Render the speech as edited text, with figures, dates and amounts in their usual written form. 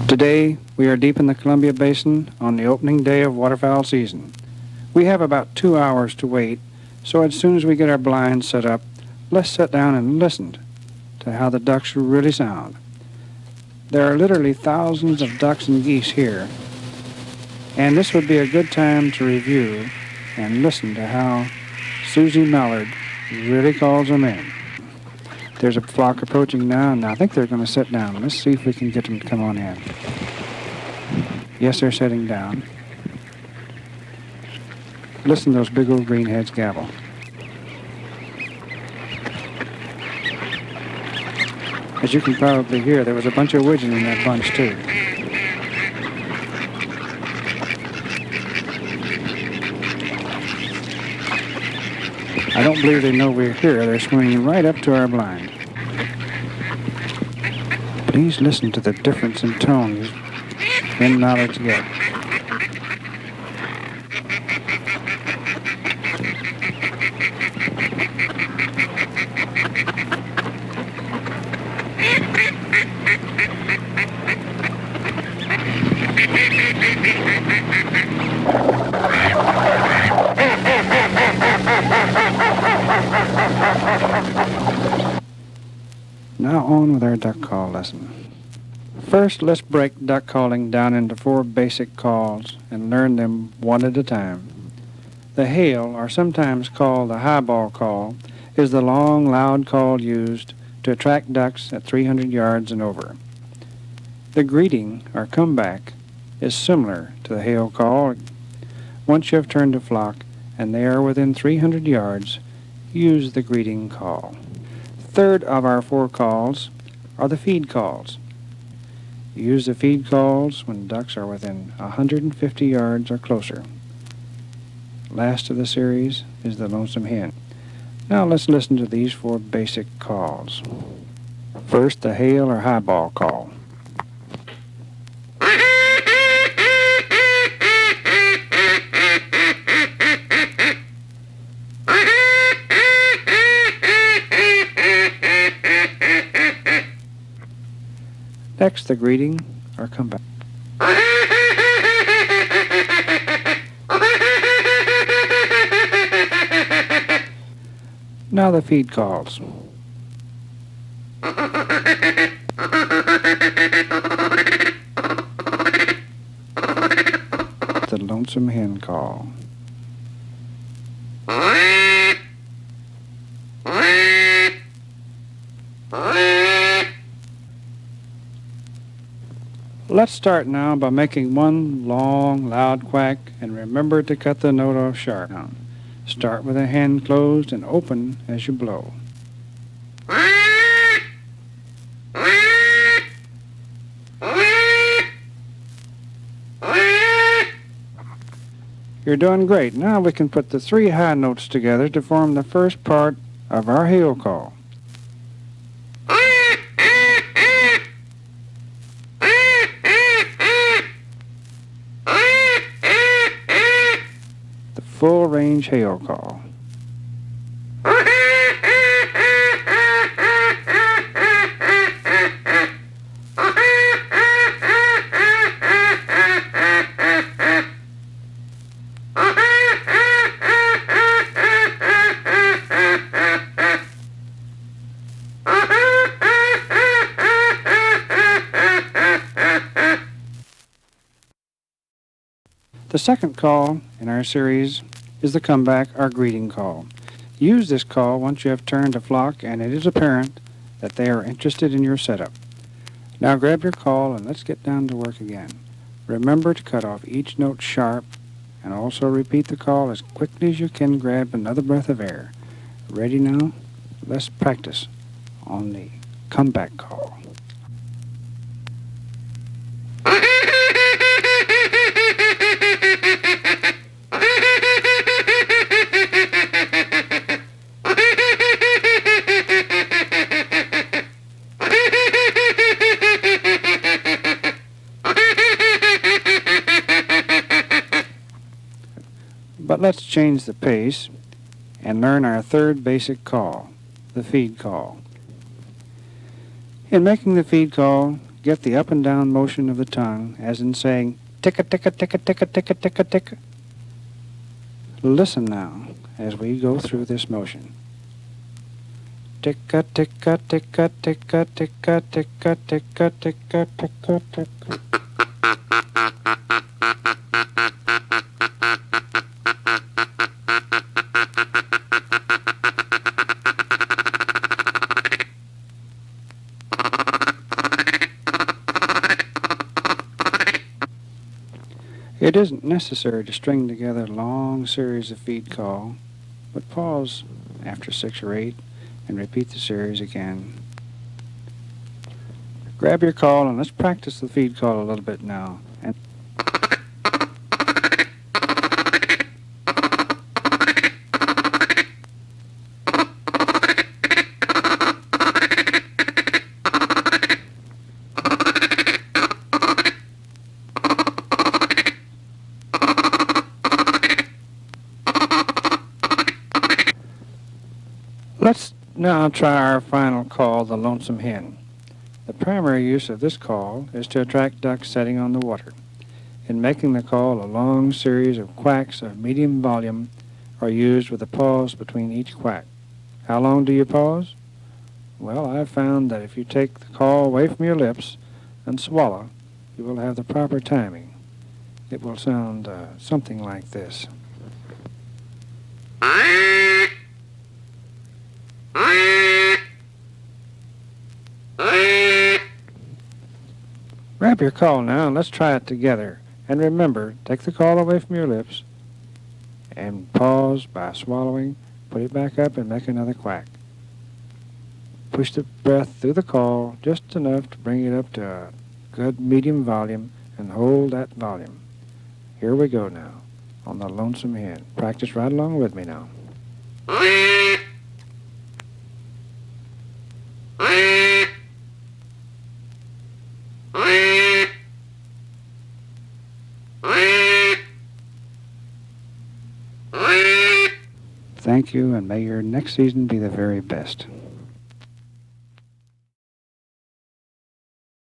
Today, we are deep in the Columbia Basin on the opening day of waterfowl season. We have about 2 hours to wait, so as soon as we get our blinds set up, let's sit down and listen to how the ducks really sound. There are literally thousands of ducks and geese here, and this would be a good time to review and listen to how Susie Mallard really calls them in. There's a flock approaching now, and I think they're going to sit down. Let's see if we can get them to come on in. Yes, they're sitting down. Listen to those big old greenheads gabble. As you can probably hear, there was a bunch of widgeon in that bunch, too. I don't believe they know we're here. They're swinging right up to our blind. Please listen to the difference in tone these hen mallards get. Now on with our duck call lesson. First, let's break duck calling down into 4 basic calls and learn them one at a time. The hail, or sometimes called the highball call, is the long, loud call used to attract ducks at 300 yards and over. The greeting, or comeback, is similar to the hail call. Once you have turned a flock and they are within 300 yards, use the greeting call. Third of our 4 calls are the feed calls. Use the feed calls when ducks are within 150 yards or closer. Last of the series is the lonesome hen. Now let's listen to these 4 basic calls. First, the hail or highball call. Next, the greeting or comeback. Now the feed calls. The lonesome hen call. Let's start now by making one long, loud quack, and remember to cut the note off sharp. Start with a hand closed and open as you blow. You're doing great. Now we can put the 3 high notes together to form the first part of our hail call. Full range hail call. The second call in our series is the comeback or greeting call. Use this call once you have turned a flock and it is apparent that they are interested in your setup. Now grab your call and let's get down to work again. Remember to cut off each note sharp and also repeat the call as quickly as you can grab another breath of air. Ready now? Let's practice on the comeback call. But let's change the pace and learn our third basic call, the feed call. In making the feed call, get the up and down motion of the tongue, as in saying, ticka, ticka, ticka, ticka, ticka, ticka, ticka. Listen now as we go through this motion. Ticka, ticka, ticka, ticka, ticka, ticka, ticka, ticka, ticka, ticka. It isn't necessary to string together a long series of feed call, but pause after 6 or 8 and repeat the series again. Grab your call and let's practice the feed call a little bit now. And let's now try our final call, the lonesome hen. The primary use of this call is to attract ducks setting on the water. In making the call, a long series of quacks of medium volume are used with a pause between each quack. How long do you pause? Well, I've found that if you take the call away from your lips and swallow, you will have the proper timing. It will sound something like this. Grab your call now and let's try it together. And remember, take the call away from your lips and pause by swallowing, put it back up and make another quack. Push the breath through the call just enough to bring it up to a good medium volume and hold that volume. Here we go now on the lonesome hen. Practice right along with me now. Thank you, and may your next season be the very best.